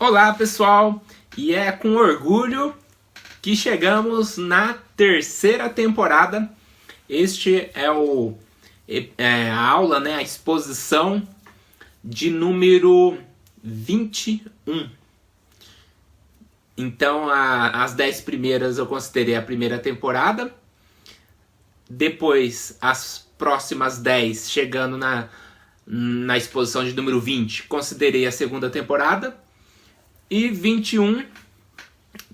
Olá pessoal, e é com orgulho que chegamos na terceira temporada. Este é a aula, a exposição de número 21. Então as 10 primeiras eu considerei a primeira temporada. Depois as próximas 10, chegando na exposição de número 20, considerei a segunda temporada. E 21,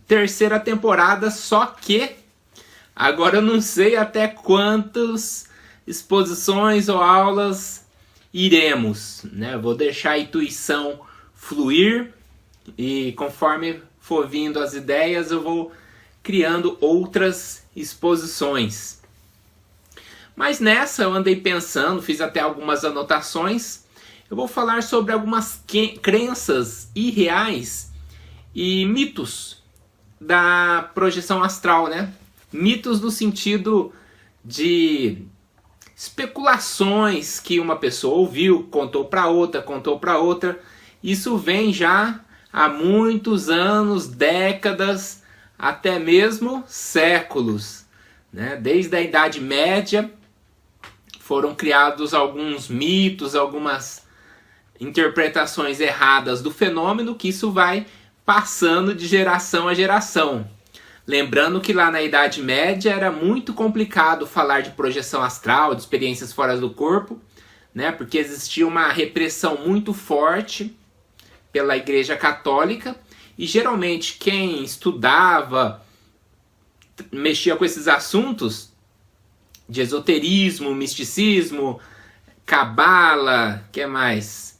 terceira temporada, só que agora eu não sei até quantas exposições ou aulas iremos, Vou deixar a intuição fluir e conforme for vindo as ideias eu vou criando outras exposições. Mas nessa eu andei pensando, fiz até algumas anotações. Eu vou falar sobre algumas crenças irreais e mitos da projeção astral, Mitos no sentido de especulações que uma pessoa ouviu, contou para outra. Isso vem já há muitos anos, décadas, até mesmo séculos, Desde a Idade Média foram criados alguns mitos, algumas interpretações erradas do fenômeno, que isso vai passando de geração a geração. Lembrando que lá na Idade Média era muito complicado falar de projeção astral, de experiências fora do corpo, porque existia uma repressão muito forte pela Igreja Católica, e geralmente quem estudava, mexia com esses assuntos de esoterismo, misticismo, cabala, que mais?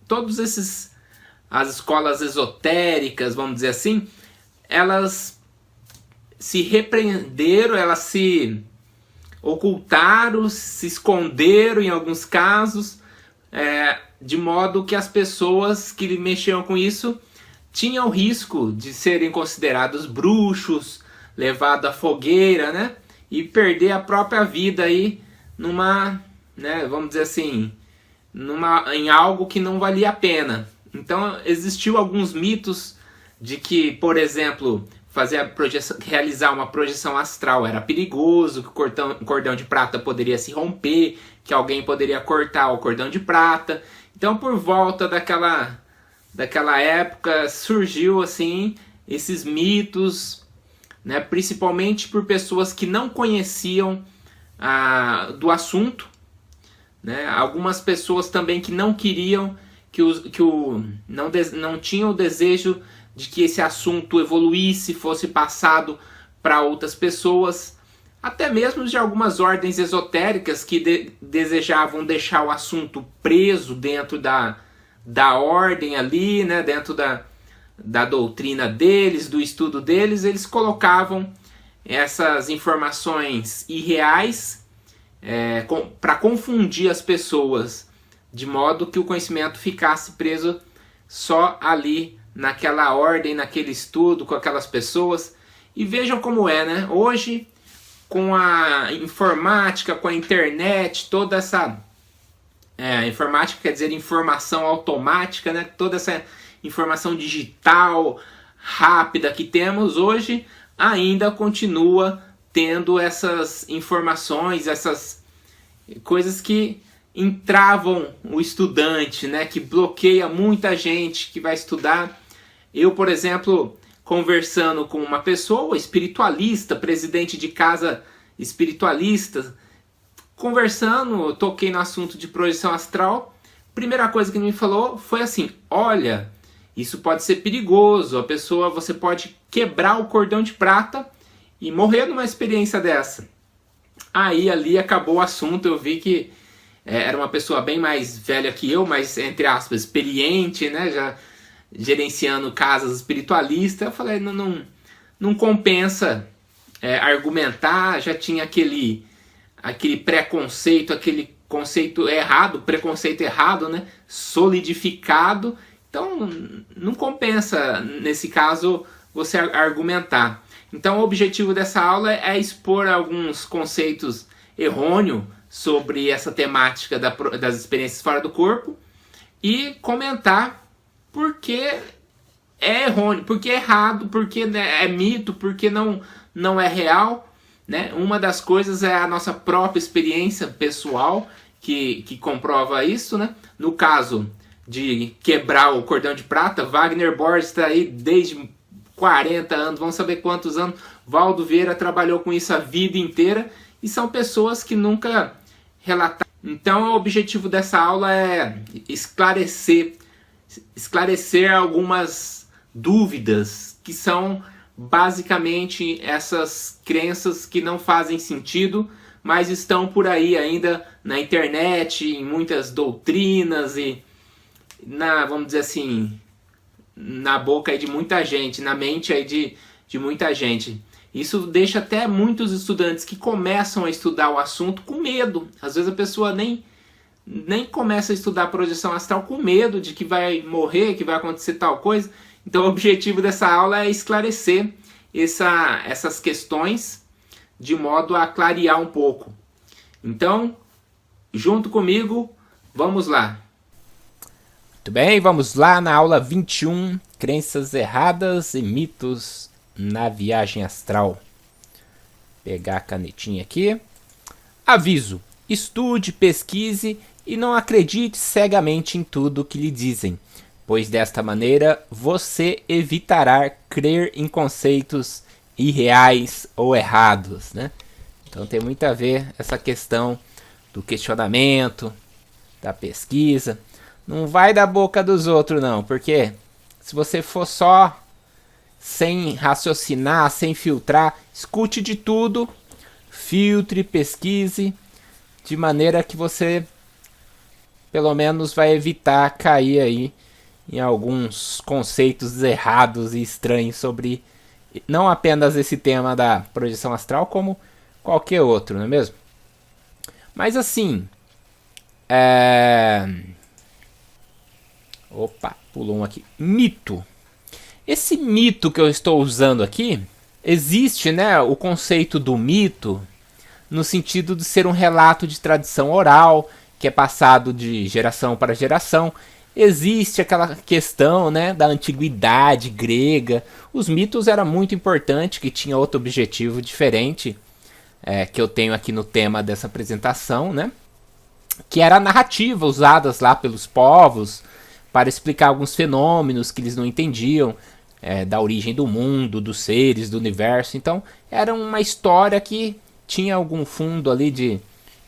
Todos esses, as escolas esotéricas, vamos dizer assim, elas se repreenderam, elas se ocultaram, se esconderam em alguns casos, de modo que as pessoas que mexiam com isso tinham o risco de serem considerados bruxos, levados à fogueira, e perder a própria vida aí numa, vamos dizer assim, em algo que não valia a pena. Então existiu alguns mitos de que, por exemplo, realizar uma projeção astral era perigoso, que o cordão de prata poderia se romper, que alguém poderia cortar o cordão de prata. Então, por volta daquela época surgiu assim esses mitos, principalmente por pessoas que não conheciam do assunto, Algumas pessoas também que não queriam, não tinham o desejo de que esse assunto evoluísse, fosse passado para outras pessoas, até mesmo de algumas ordens esotéricas que desejavam deixar o assunto preso dentro da ordem ali, dentro da doutrina deles, do estudo deles. Eles colocavam essas informações irreais para confundir as pessoas, de modo que o conhecimento ficasse preso só ali naquela ordem, naquele estudo, com aquelas pessoas. E vejam como hoje, com a informática, com a internet, toda essa informática quer dizer informação automática, toda essa informação digital rápida que temos hoje, ainda continua tendo essas informações, essas coisas que entravam o estudante, que bloqueia muita gente que vai estudar. Eu, por exemplo, conversando com uma pessoa espiritualista, presidente de casa espiritualista, conversando, toquei no assunto de projeção astral. Primeira coisa que ele me falou foi assim: olha, isso pode ser perigoso, você pode quebrar o cordão de prata e morrer numa experiência dessa. Aí ali acabou o assunto. Eu vi que era uma pessoa bem mais velha que eu, mas entre aspas experiente, já gerenciando casas espiritualistas. Eu falei, não compensa argumentar. Já tinha aquele preconceito, aquele conceito errado, preconceito errado, solidificado. Então não compensa nesse caso você argumentar. Então o objetivo dessa aula é expor alguns conceitos errôneos sobre essa temática das experiências fora do corpo, e comentar porque é errôneo, porque é errado, porque é mito, porque não é real, né? Uma das coisas é a nossa própria experiência pessoal que comprova isso, né? No caso de quebrar o cordão de prata, Wagner Borges está aí desde 40 anos, vamos saber quantos anos. Valdo Vieira trabalhou com isso a vida inteira e são pessoas que nunca relataram. Então o objetivo dessa aula é esclarecer algumas dúvidas que são basicamente essas crenças que não fazem sentido, mas estão por aí ainda na internet, em muitas doutrinas e vamos dizer assim, na boca aí de muita gente, na mente aí de muita gente. Isso deixa até muitos estudantes que começam a estudar o assunto com medo. Às vezes a pessoa nem começa a estudar projeção astral com medo de que vai morrer, que vai acontecer tal coisa. Então o objetivo dessa aula é esclarecer essas questões de modo a clarear um pouco. Então, junto comigo, vamos lá. Muito bem, vamos lá na aula 21, crenças erradas e mitos na viagem astral. Vou pegar a canetinha aqui. Aviso, estude, pesquise e não acredite cegamente em tudo que lhe dizem, pois desta maneira você evitará crer em conceitos irreais ou errados, né? Então tem muito a ver essa questão do questionamento, da pesquisa. Não vai da boca dos outros não, porque se você for só sem raciocinar, sem filtrar, escute de tudo, filtre, pesquise, de maneira que você pelo menos vai evitar cair aí em alguns conceitos errados e estranhos sobre não apenas esse tema da projeção astral, como qualquer outro, não é mesmo? Mas assim, opa, pulou um aqui. Mito. Esse mito que eu estou usando aqui, existe, né, o conceito do mito no sentido de ser um relato de tradição oral, que é passado de geração para geração. Existe aquela questão, né, da antiguidade grega. Os mitos eram muito importantes, que tinha outro objetivo diferente, que eu tenho aqui no tema dessa apresentação, né, que era a narrativa usadas lá pelos povos para explicar alguns fenômenos que eles não entendiam, da origem do mundo, dos seres, do universo. Então era uma história que tinha algum fundo ali de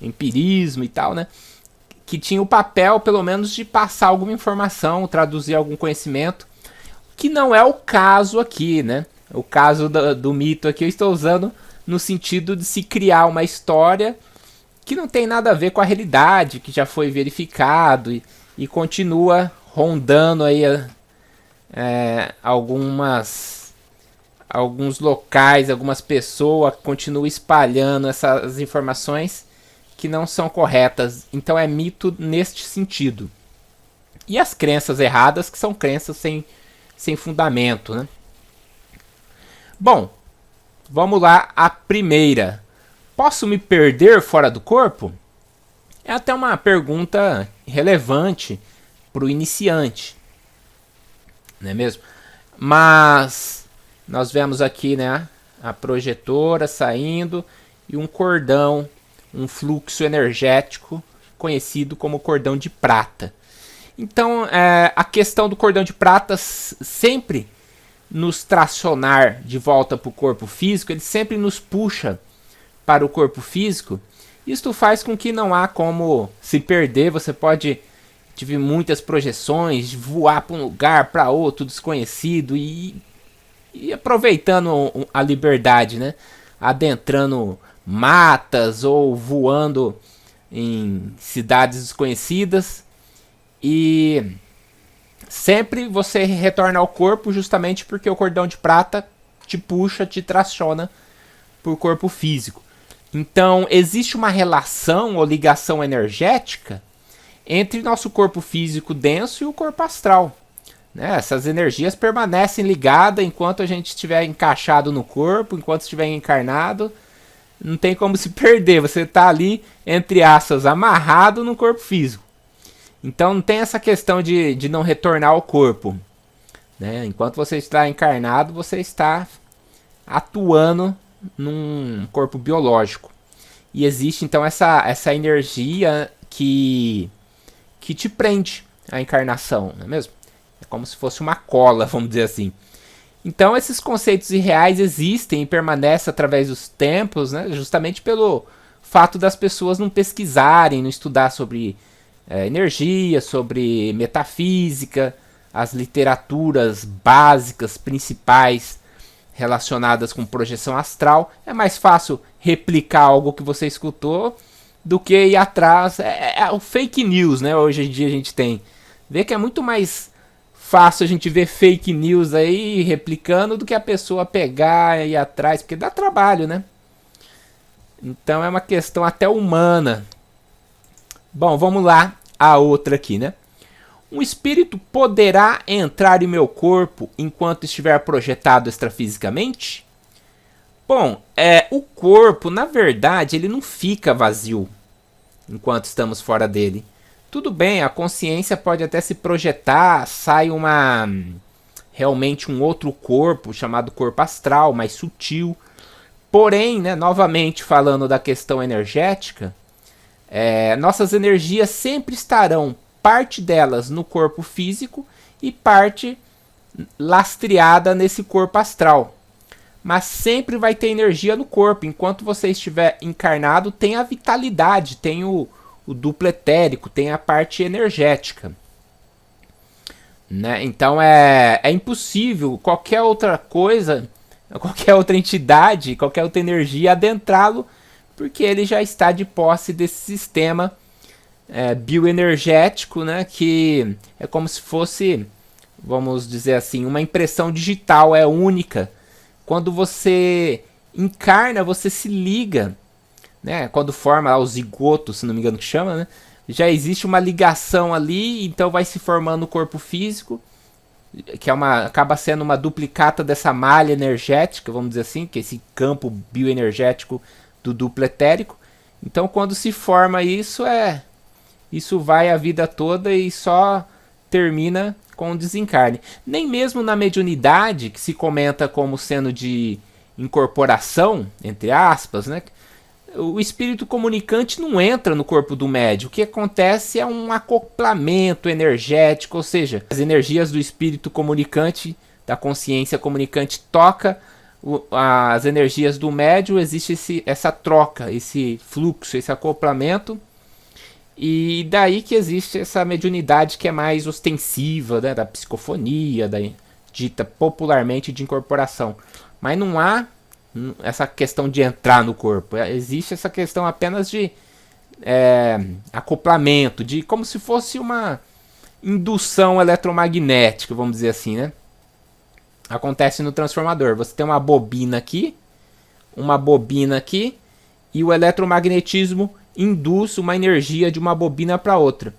empirismo e tal, né? Que tinha o papel, pelo menos, de passar alguma informação, traduzir algum conhecimento, que não é o caso aqui, né? O caso do mito aqui eu estou usando no sentido de se criar uma história que não tem nada a ver com a realidade, que já foi verificado e continua rondando aí alguns locais, algumas pessoas continuam espalhando essas informações que não são corretas. Então é mito neste sentido. E as crenças erradas, que são crenças sem fundamento, né? Bom, vamos lá a primeira. Posso me perder fora do corpo? É até uma pergunta relevante para o iniciante, não é mesmo? Mas nós vemos aqui, né, a projetora saindo e um cordão, um fluxo energético conhecido como cordão de prata. Então a questão do cordão de prata sempre nos tracionar de volta para o corpo físico, ele sempre nos puxa para o corpo físico. Isto faz com que não há como se perder. Você pode tive muitas projeções, voar para um lugar, para outro, desconhecido e aproveitando a liberdade, né? Adentrando matas ou voando em cidades desconhecidas. E sempre você retorna ao corpo justamente porque o cordão de prata te puxa, te traciona para o corpo físico. Então existe uma relação ou ligação energética entre nosso corpo físico denso e o corpo astral, né? Essas energias permanecem ligadas enquanto a gente estiver encaixado no corpo, enquanto estiver encarnado. Não tem como se perder, você está ali, entre aspas, amarrado no corpo físico. Então não tem essa questão de não retornar ao corpo, né? Enquanto você está encarnado, você está atuando num corpo biológico. E existe então essa energia que te prende à encarnação, não é mesmo? É como se fosse uma cola, vamos dizer assim. Então esses conceitos irreais existem e permanecem através dos tempos, né? Justamente pelo fato das pessoas não pesquisarem, não estudar sobre energia, sobre metafísica, as literaturas básicas, principais relacionadas com projeção astral. É mais fácil replicar algo que você escutou do que ir atrás. É o fake news, né? Hoje em dia a gente tem. Vê que é muito mais fácil a gente ver fake news aí replicando do que a pessoa pegar e ir atrás, porque dá trabalho, né? Então é uma questão até humana. Bom, vamos lá. A outra aqui, né? Um espírito poderá entrar em meu corpo enquanto estiver projetado extrafisicamente? Bom, o corpo, na verdade, ele não fica vazio enquanto estamos fora dele. Tudo bem, a consciência pode até se projetar, sai realmente um outro corpo, chamado corpo astral, mais sutil. Porém, né, novamente falando da questão energética, nossas energias sempre estarão, parte delas no corpo físico e parte lastreada nesse corpo astral. Mas sempre vai ter energia no corpo. Enquanto você estiver encarnado, tem a vitalidade, tem o duplo etérico, tem a parte energética. Né? Então é impossível qualquer outra coisa, qualquer outra entidade, qualquer outra energia adentrá-lo, porque ele já está de posse desse sistema bioenergético, né? Que é como se fosse, vamos dizer assim, uma impressão digital, é única. Quando você encarna, você se liga, né? Quando forma o zigoto, se não me engano que chama, né? Já existe uma ligação ali, então vai se formando o corpo físico, que acaba sendo uma duplicata dessa malha energética, vamos dizer assim, que é esse campo bioenergético do duplo etérico. Então quando se forma isso, isso vai a vida toda e só termina com o desencarne. Nem mesmo na mediunidade, que se comenta como sendo de incorporação, entre aspas, né? O espírito comunicante não entra no corpo do médium. O que acontece é um acoplamento energético, ou seja, as energias do espírito comunicante, da consciência comunicante, toca as energias do médium, existe essa troca, esse fluxo, esse acoplamento. E daí que existe essa mediunidade que é mais ostensiva, né, da psicofonia, dita popularmente de incorporação. Mas não há essa questão de entrar no corpo. Existe essa questão apenas de acoplamento, de como se fosse uma indução eletromagnética, vamos dizer assim, né? Acontece no transformador. Você tem uma bobina aqui e o eletromagnetismo induz uma energia de uma bobina para outra.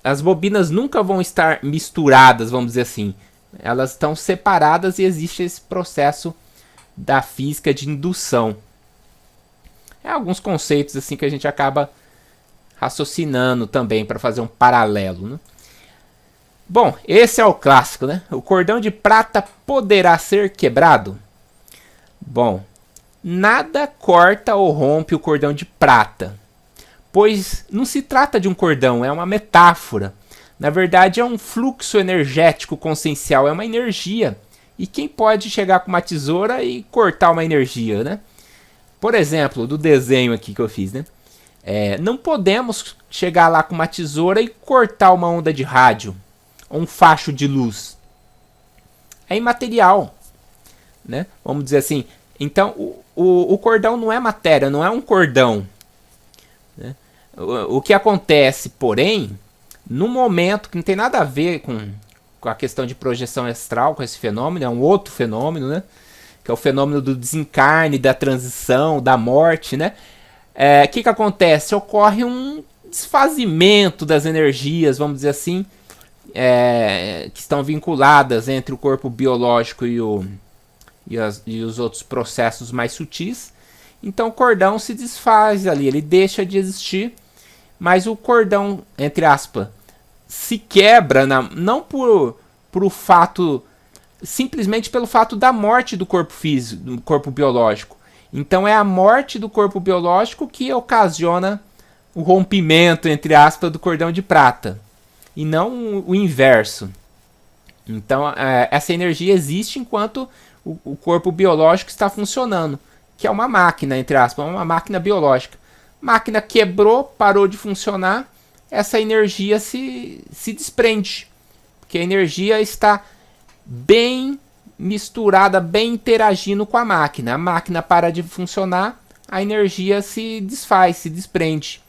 As bobinas nunca vão estar misturadas, vamos dizer assim. Elas estão separadas e existe esse processo da física de indução. Alguns conceitos assim que a gente acaba raciocinando também para fazer um paralelo, né? Bom, esse é o clássico, né? O cordão de prata poderá ser quebrado? Bom, nada corta ou rompe o cordão de prata, pois não se trata de um cordão, é uma metáfora. Na verdade é um fluxo energético consciencial, é uma energia. E quem pode chegar com uma tesoura e cortar uma energia, né? Por exemplo, do desenho aqui que eu fiz, né? Não podemos chegar lá com uma tesoura e cortar uma onda de rádio, ou um facho de luz. É imaterial, né? Vamos dizer assim. Então, o cordão não é matéria, não é um cordão, né? O que acontece, porém, no momento que não tem nada a ver com a questão de projeção astral, com esse fenômeno, é um outro fenômeno, né? Que é o fenômeno do desencarne, da transição, da morte, né? O que acontece? Ocorre um desfazimento das energias, vamos dizer assim, que estão vinculadas entre o corpo biológico e os outros processos mais sutis. Então o cordão se desfaz ali, ele deixa de existir, mas o cordão, entre aspas, se quebra, não por o fato, simplesmente pelo fato da morte do corpo físico, do corpo biológico. Então é a morte do corpo biológico que ocasiona o rompimento, entre aspas, do cordão de prata, e não o inverso. Então essa energia existe enquanto o corpo biológico está funcionando, que é uma máquina, entre aspas, uma máquina biológica. Máquina quebrou, parou de funcionar, essa energia se desprende, porque a energia está bem misturada, bem interagindo com a máquina para de funcionar, a energia se desfaz, se desprende.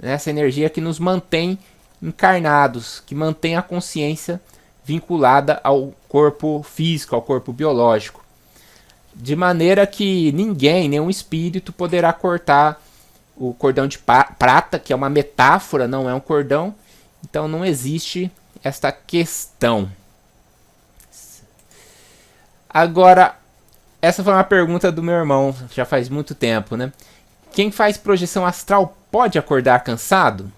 Essa energia que nos mantém encarnados, que mantém a consciência vinculada ao corpo físico, ao corpo biológico. De maneira que ninguém, nenhum espírito poderá cortar o cordão de prata, que é uma metáfora, não é um cordão. Então não existe esta questão. Agora, essa foi uma pergunta do meu irmão, já faz muito tempo, né? Quem faz projeção astral pode acordar cansado?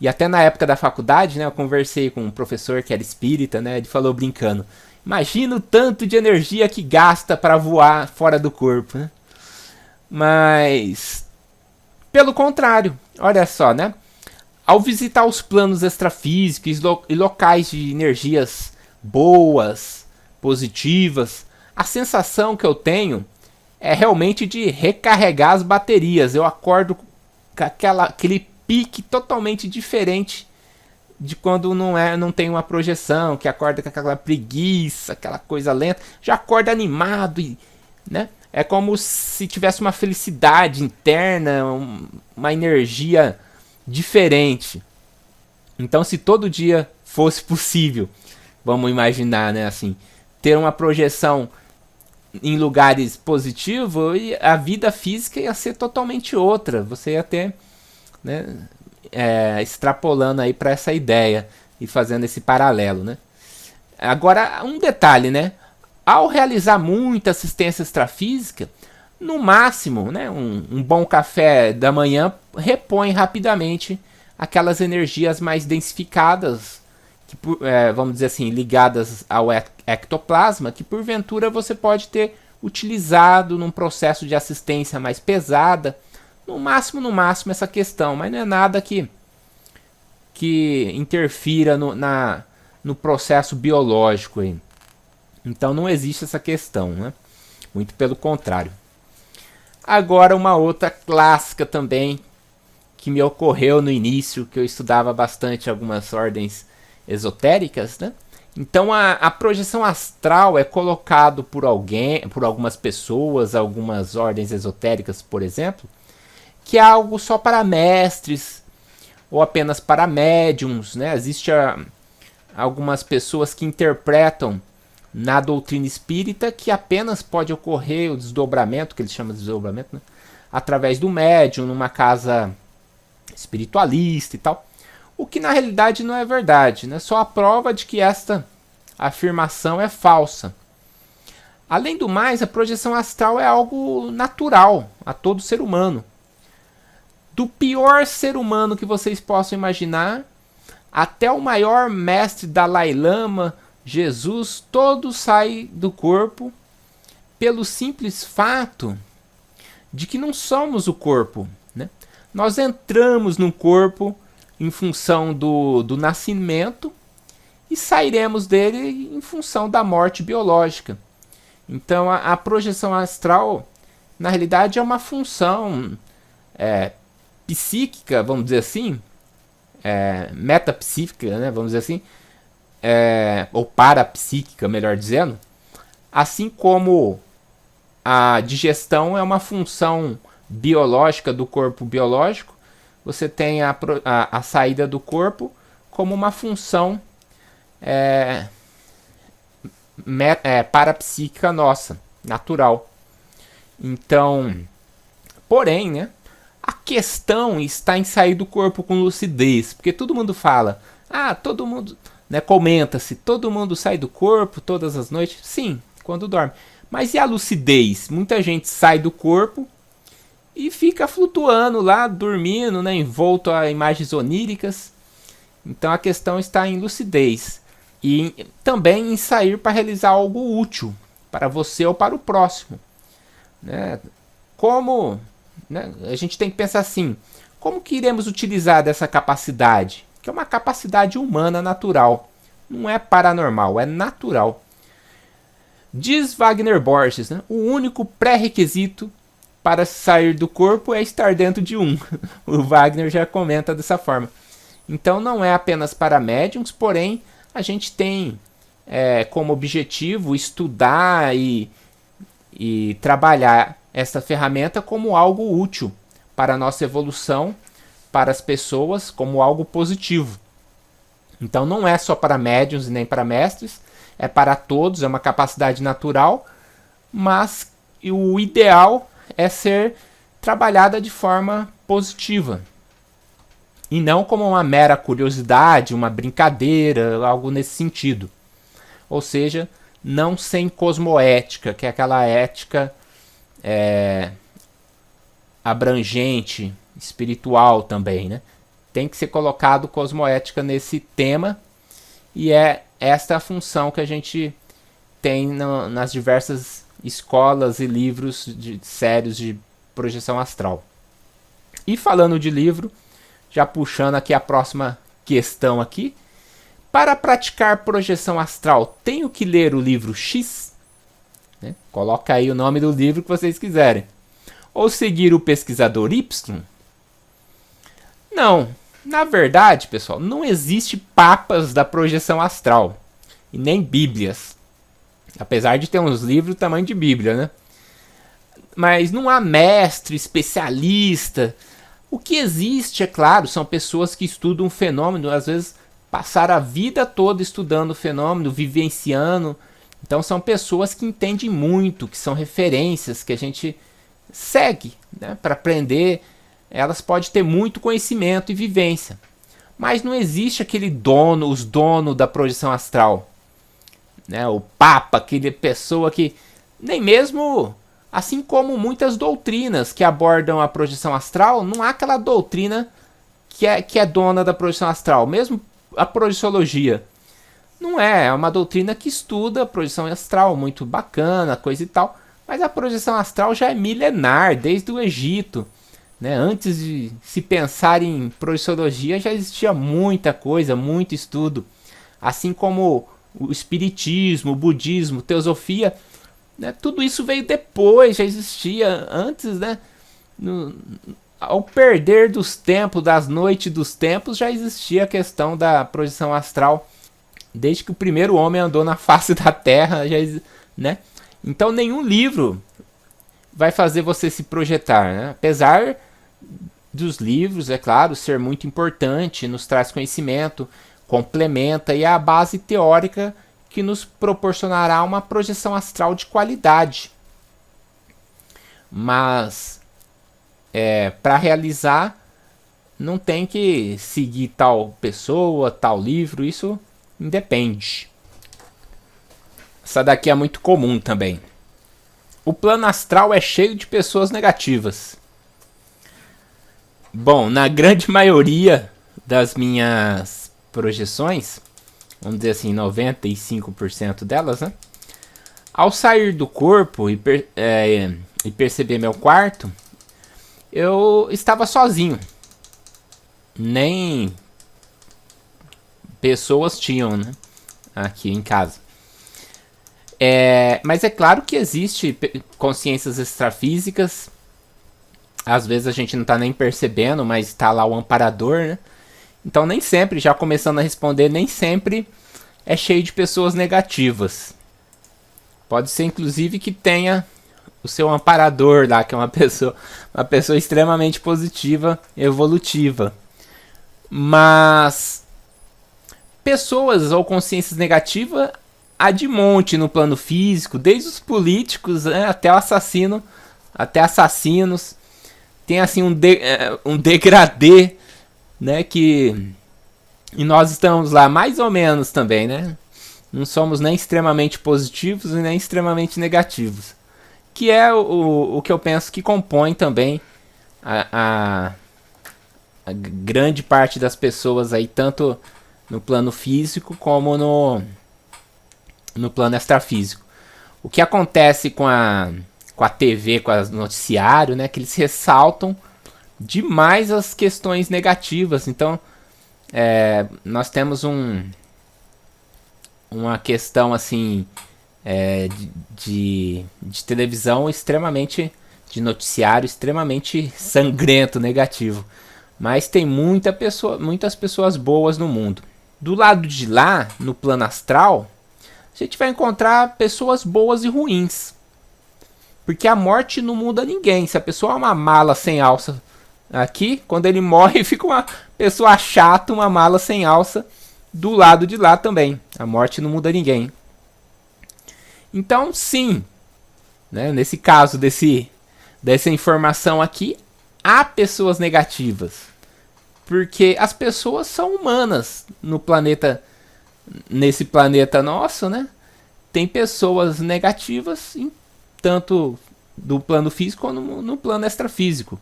E até na época da faculdade, né, eu conversei com um professor que era espírita, né? Ele falou brincando: imagina o tanto de energia que gasta para voar fora do corpo, né? Mas, pelo contrário, olha só, né? Ao visitar os planos extrafísicos e locais de energias boas, positivas, a sensação que eu tenho é realmente de recarregar as baterias. Eu acordo com aquele pique totalmente diferente de quando não tem uma projeção, que acorda com aquela preguiça, aquela coisa lenta. Já acorda animado, né? É como se tivesse uma felicidade interna, uma energia diferente. Então, se todo dia fosse possível, vamos imaginar, né, assim, ter uma projeção em lugares positivos, e a vida física ia ser totalmente outra. Você ia ter, né, extrapolando aí para essa ideia e fazendo esse paralelo, né? Agora, um detalhe, né? Ao realizar muita assistência extrafísica, no máximo, né, um bom café da manhã repõe rapidamente aquelas energias mais densificadas, que, vamos dizer assim, ligadas ao ectoplasma, que porventura você pode ter utilizado num processo de assistência mais pesada. No máximo essa questão, mas não é nada que interfira no processo biológico aí. Então não existe essa questão, né? Muito pelo contrário. Agora uma outra clássica também que me ocorreu no início, que eu estudava bastante algumas ordens esotéricas, né? Então a projeção astral é colocado por algumas pessoas, algumas ordens esotéricas, por exemplo, que é algo só para mestres ou apenas para médiums, né? Existem algumas pessoas que interpretam na doutrina espírita que apenas pode ocorrer o desdobramento, que eles chamam de desdobramento, né, através do médium, numa casa espiritualista e tal. O que na realidade não é verdade, né? Só a prova de que esta afirmação é falsa. Além do mais, a projeção astral é algo natural a todo ser humano. Do pior ser humano que vocês possam imaginar, até o maior mestre Dalai Lama, Jesus, todo sai do corpo pelo simples fato de que não somos o corpo, né? Nós entramos no corpo em função do nascimento e sairemos dele em função da morte biológica. Então a projeção astral, na realidade, é uma função psíquica, vamos dizer assim, metapsíquica, né, vamos dizer assim, ou parapsíquica, melhor dizendo, assim como a digestão é uma função biológica do corpo biológico, você tem a saída do corpo como uma função parapsíquica nossa, natural. Então, porém, né, a questão está em sair do corpo com lucidez, porque todo mundo fala, todo mundo, né, comenta-se, todo mundo sai do corpo todas as noites. Sim, quando dorme. Mas e a lucidez? Muita gente sai do corpo e fica flutuando lá, dormindo, né, envolto a imagens oníricas. Então a questão está em lucidez e também em sair para realizar algo útil para você ou para o próximo, né? Como, né, a gente tem que pensar assim, como que iremos utilizar dessa capacidade? Que é uma capacidade humana natural, não é paranormal, é natural. Diz Wagner Borges, né, o único pré-requisito para sair do corpo é estar dentro de um. O Wagner já comenta dessa forma. Então não é apenas para médiums, porém a gente tem como objetivo estudar e trabalhar essa ferramenta como algo útil para a nossa evolução, para as pessoas, como algo positivo. Então não é só para médiums e nem para mestres, é para todos, é uma capacidade natural, mas o ideal é ser trabalhada de forma positiva. E não como uma mera curiosidade, uma brincadeira, algo nesse sentido. Ou seja, não sem cosmoética, que é aquela ética abrangente, espiritual também, né? Tem que ser colocado cosmoética nesse tema, e é esta a função que a gente tem nas diversas escolas e livros sérios de projeção astral. E falando de livro, já puxando aqui a próxima questão aqui, para praticar projeção astral, tenho que ler o livro X? Né? Coloca aí o nome do livro que vocês quiserem. Ou seguir o pesquisador Y? Não. Na verdade, pessoal, não existe papas da projeção astral. E nem bíblias. Apesar de ter uns livros do tamanho de bíblia, né? Mas não há mestre, especialista. O que existe, é claro, são pessoas que estudam um fenômeno, às vezes passaram a vida toda estudando o fenômeno, vivenciando. Então são pessoas que entendem muito, que são referências, que a gente segue, né, para aprender. Elas podem ter muito conhecimento e vivência. Mas não existe aquele dono, os donos da projeção astral. Né, o Papa, aquele pessoa que... Nem mesmo... Assim como muitas doutrinas que abordam a projeção astral, não há aquela doutrina que é dona da projeção astral. Mesmo a projeciologia. Não é uma doutrina que estuda a projeção astral, muito bacana, coisa e tal. Mas a projeção astral já é milenar, desde o Egito. Né? Antes de se pensar em projeciologia, já existia muita coisa, muito estudo. Assim como o espiritismo, o budismo, teosofia... Né, tudo isso veio depois, já existia antes, né? Ao perder dos tempos, das noites dos tempos, já existia a questão da projeção astral. Desde que o primeiro homem andou na face da Terra, né? Então nenhum livro vai fazer você se projetar, né? Apesar dos livros, é claro, ser muito importante, nos traz conhecimento, complementa e é a base teórica que nos proporcionará uma projeção astral de qualidade. Mas, para realizar, não tem que seguir tal pessoa, tal livro, isso independe. Essa daqui é muito comum também. O plano astral é cheio de pessoas negativas. Bom, na grande maioria das minhas projeções, vamos dizer assim, 95% delas, né? Ao sair do corpo e perceber meu quarto, eu estava sozinho. Nem pessoas tinham, né, aqui em casa. Mas é claro que existe consciências extrafísicas. Às vezes a gente não está nem percebendo, mas está lá o amparador, né? Então nem sempre, já começando a responder, nem sempre é cheio de pessoas negativas. Pode ser inclusive que tenha o seu amparador lá, que é uma pessoa extremamente positiva, evolutiva. Mas pessoas ou consciências negativas há de monte no plano físico, desde os políticos, né, até o assassino, até assassinos. Tem assim um degradê, né, e nós estamos lá mais ou menos também, né? Não somos nem extremamente positivos e nem extremamente negativos, que é o que eu penso que compõe também a grande parte das pessoas aí, tanto no plano físico como no plano extrafísico. O que acontece com a TV, com o noticiário, né, que eles ressaltam demais as questões negativas. Então, nós temos uma questão assim de televisão extremamente, de noticiário extremamente sangrento, negativo. Mas tem muitas pessoas boas no mundo. Do lado de lá, no plano astral, a gente vai encontrar pessoas boas e ruins. Porque a morte não muda ninguém. Se a pessoa é uma mala sem alça aqui, quando ele morre, fica uma pessoa chata, uma mala sem alça do lado de lá também. A morte não muda ninguém. Então, sim, né, nesse caso dessa informação aqui, há pessoas negativas. Porque as pessoas são humanas no planeta, nesse planeta nosso, né? Tem pessoas negativas, tanto do plano físico como no plano extrafísico.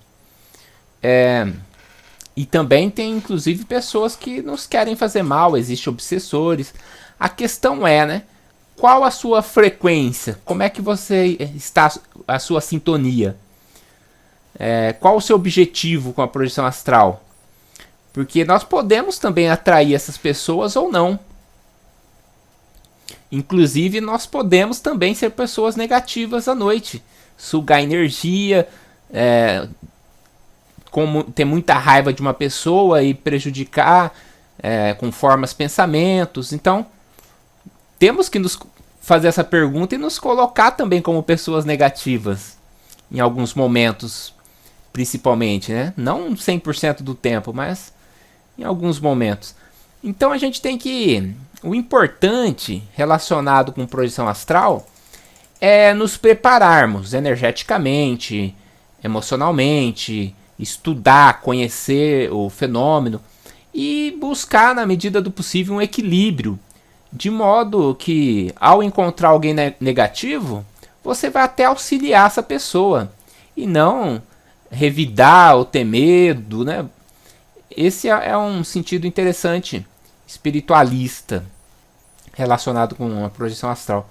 E também tem, inclusive, pessoas que nos querem fazer mal, existem obsessores. A questão é, né? Qual a sua frequência? Como é que você está, a sua sintonia? Qual o seu objetivo com a projeção astral? Porque nós podemos também atrair essas pessoas ou não. Inclusive, nós podemos também ser pessoas negativas à noite. Sugar energia, ter muita raiva de uma pessoa e prejudicar com formas, pensamentos. Então, temos que nos fazer essa pergunta e nos colocar também como pessoas negativas. Em alguns momentos, principalmente, né? Não 100% do tempo, mas em alguns momentos. Então a gente tem que... O importante relacionado com projeção astral é nos prepararmos energeticamente, emocionalmente, estudar, conhecer o fenômeno e buscar, na medida do possível, um equilíbrio, de modo que, ao encontrar alguém negativo, você vai até auxiliar essa pessoa e não revidar ou ter medo, né? Esse é um sentido interessante, espiritualista, relacionado com a projeção astral.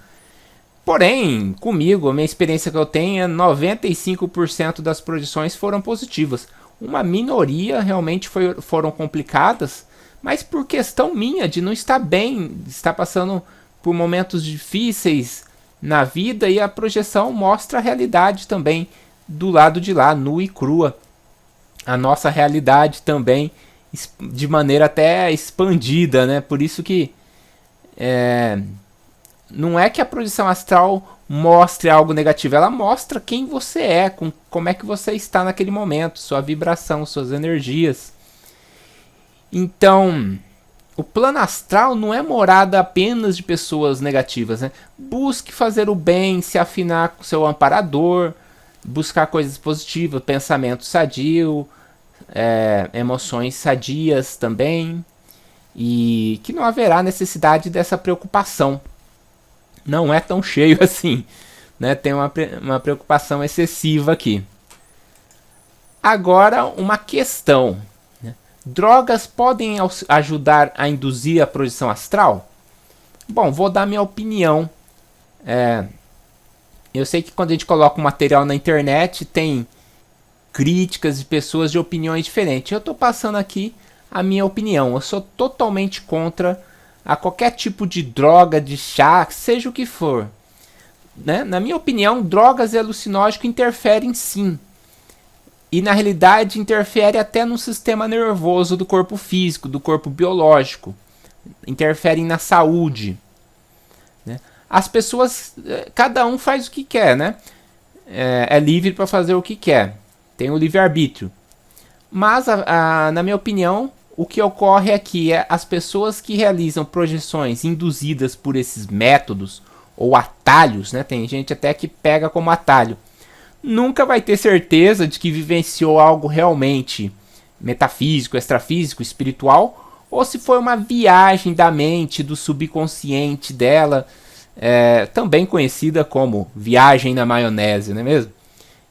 Porém, comigo, a minha experiência que eu tenho é 95% das projeções foram positivas. Uma minoria realmente foram complicadas, mas por questão minha de não estar bem, estar passando por momentos difíceis na vida, e a projeção mostra a realidade também do lado de lá, nua e crua. A nossa realidade também, de maneira até expandida, né? Por isso que não é que a projeção astral mostre algo negativo, ela mostra quem você é, como é que você está naquele momento, sua vibração, suas energias. Então, o plano astral não é morada apenas de pessoas negativas, né? Busque fazer o bem, se afinar com seu amparador, buscar coisas positivas, pensamento sadio, emoções sadias também, e que não haverá necessidade dessa preocupação. Não é tão cheio assim, né? Tem uma preocupação excessiva aqui. Agora, uma questão. Drogas podem ajudar a induzir a projeção astral? Bom, vou dar minha opinião. Eu sei que quando a gente coloca um material na internet, tem críticas de pessoas de opiniões diferentes. Eu estou passando aqui a minha opinião. Eu sou totalmente contra a qualquer tipo de droga, de chá, seja o que for. Né? Na minha opinião, drogas e alucinógenos interferem sim. E na realidade interfere até no sistema nervoso do corpo físico, do corpo biológico. Interferem na saúde. Né? As pessoas, cada um faz o que quer, né? É livre para fazer o que quer. Tem o livre-arbítrio. Mas, na minha opinião, o que ocorre aqui é as pessoas que realizam projeções induzidas por esses métodos ou atalhos, né? Tem gente até que pega como atalho. Nunca vai ter certeza de que vivenciou algo realmente metafísico, extrafísico, espiritual, ou se foi uma viagem da mente, do subconsciente dela, também conhecida como viagem na maionese, não é mesmo?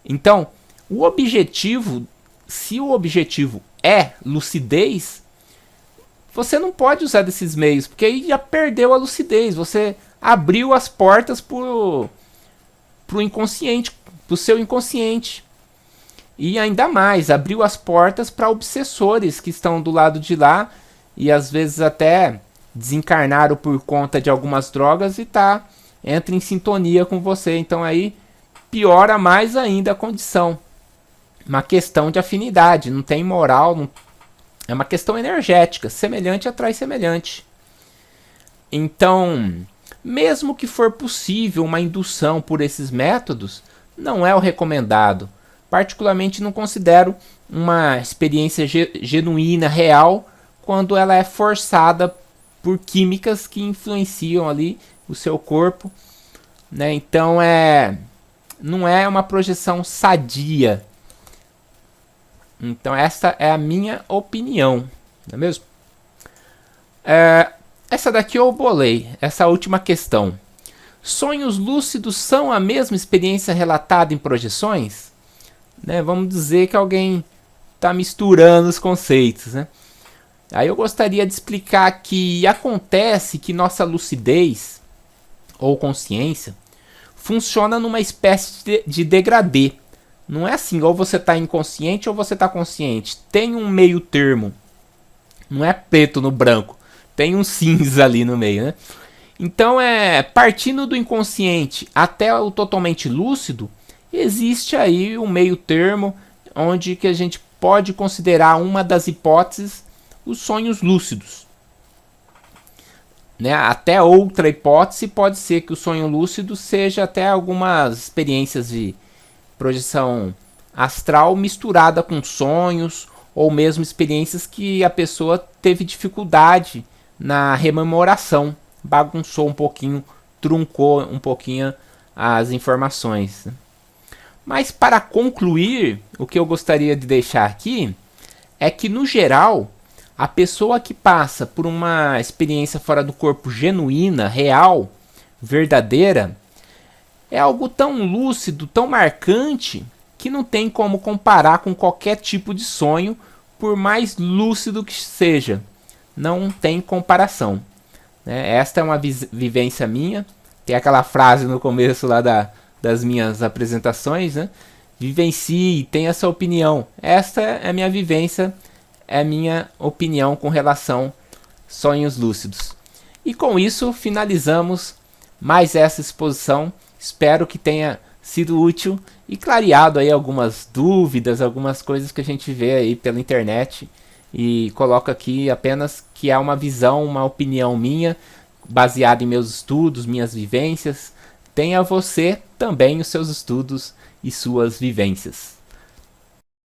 Então, o objetivo, se o objetivo é lucidez, você não pode usar desses meios, porque aí já perdeu a lucidez. Você abriu as portas pro inconsciente, pro seu inconsciente. E ainda mais, abriu as portas para obsessores que estão do lado de lá e às vezes até desencarnaram por conta de algumas drogas e entra em sintonia com você. Então aí piora mais ainda a condição. Uma questão de afinidade, não tem moral, não... é uma questão energética, semelhante atrai semelhante. Então, mesmo que for possível uma indução por esses métodos, não é o recomendado. Particularmente não considero uma experiência genuína, real, quando ela é forçada por químicas que influenciam ali o seu corpo, né? Então não é uma projeção sadia. Então essa é a minha opinião, não é mesmo? Essa daqui eu bolei, essa última questão. Sonhos lúcidos são a mesma experiência relatada em projeções? Né, vamos dizer que alguém está misturando os conceitos, né? Aí eu gostaria de explicar que acontece que nossa lucidez ou consciência funciona numa espécie de degradê. Não é assim, ou você está inconsciente ou você está consciente. Tem um meio termo. Não é preto no branco. Tem um cinza ali no meio, né? Então, partindo do inconsciente até o totalmente lúcido, existe aí um meio termo onde que a gente pode considerar uma das hipóteses os sonhos lúcidos. Né? Até outra hipótese pode ser que o sonho lúcido seja até algumas experiências de projeção astral misturada com sonhos ou mesmo experiências que a pessoa teve dificuldade na rememoração, bagunçou um pouquinho, truncou um pouquinho as informações. Mas para concluir, o que eu gostaria de deixar aqui é que, no geral, a pessoa que passa por uma experiência fora do corpo genuína, real, verdadeira, é algo tão lúcido, tão marcante, que não tem como comparar com qualquer tipo de sonho, por mais lúcido que seja. Não tem comparação. Esta é uma vivência minha. Tem aquela frase no começo lá das minhas apresentações, né? Vivencie, tenha essa opinião. Esta é a minha vivência, é a minha opinião com relação a sonhos lúcidos. E com isso finalizamos mais essa exposição. Espero que tenha sido útil e clareado aí algumas dúvidas, algumas coisas que a gente vê aí pela internet. E coloco aqui apenas que é uma visão, uma opinião minha, baseada em meus estudos, minhas vivências. Tenha você também os seus estudos e suas vivências.